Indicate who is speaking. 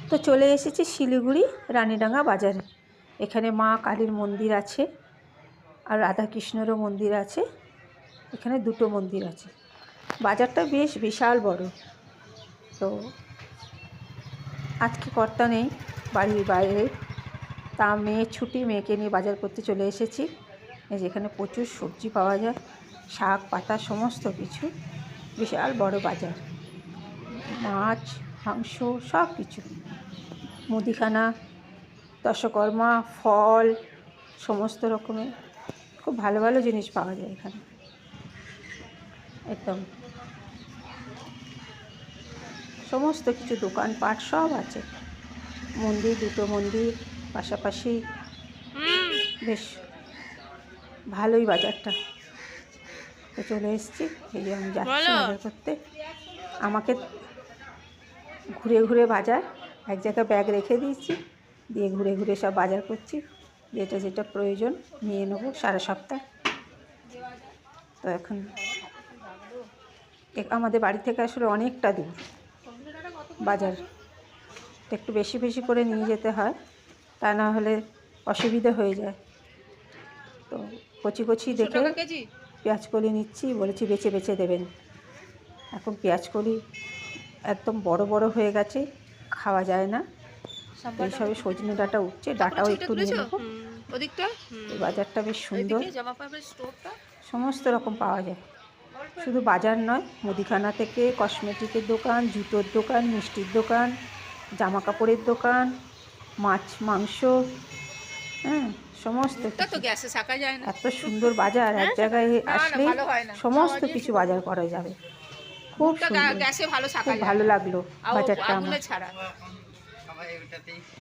Speaker 1: তো চলে এসেছি শিলিগুড়ি রানীডাঙ্গা বাজারে। এখানে মা কালীর মন্দির আছে আর রাধাকৃষ্ণেরও মন্দির আছে। এখানে দুটো মন্দির আছে। বাজারটা বেশ বিশাল বড়। তো আজকে কর্তা নেই বাড়ির বাইরে, তা মেয়ের ছুটি, মেয়েকে নিয়ে বাজার করতে চলে এসেছি। এই যেখানে প্রচুর সবজি পাওয়া যায়, শাক পাতা সমস্ত কিছু। বিশাল বড় বাজার, মাছ মাংস সব কিছু, মুদিখানা, দশকর্মা, ফল, সমস্ত রকমের খুব ভালো ভালো জিনিস পাওয়া যায় এখানে। একদম সমস্ত কিছু দোকানপাট সব আছে। মন্দির, দুটো মন্দির পাশাপাশি, বেশ ভালোই বাজারটা। তো চলে এসেছি, এই যে আমি যাচ্ছি বাজার করতে। আমাকে ঘুরে ঘুরে বাজার, এক জায়গায় ব্যাগ রেখে দিয়েছি, দিয়ে ঘুরে ঘুরে সব বাজার করছি। যেটা যেটা প্রয়োজন নিয়ে নেবো সারা সপ্তাহ। তো এখন আমাদের বাড়ি থেকে আসলে অনেকটা দূর বাজার, একটু বেশি বেশি করে নিয়ে যেতে হয়, তা না হলে অসুবিধা হয়ে যায়। তো কচি কচি দেখে পেঁয়াজকলি নিচ্ছি, বলেছি বেছে বেছে দেবেন। এখন পেঁয়াজকলি একদম বড় বড় হয়ে গেছে, খাওয়া যায় না। এইসবে সজনে ডাঁটা উঠছে, ডাঁটাও একটু নিয়ে নেবো। এই বাজারটা বেশ সুন্দর, সমস্ত রকম পাওয়া যায়। শুধু বাজার নয়, মুদিখানা থেকে কসমেটিকের দোকান, জুতোর দোকান, মিষ্টির দোকান, জামা কাপড়ের দোকান, মাছ মাংস, হ্যাঁ সমস্ত এত সুন্দর বাজার। এক জায়গায় আসলে সমস্ত কিছু বাজার করা যাবে। খুব সুন্দর, খুব ভালো লাগলো বাজারটা আমার।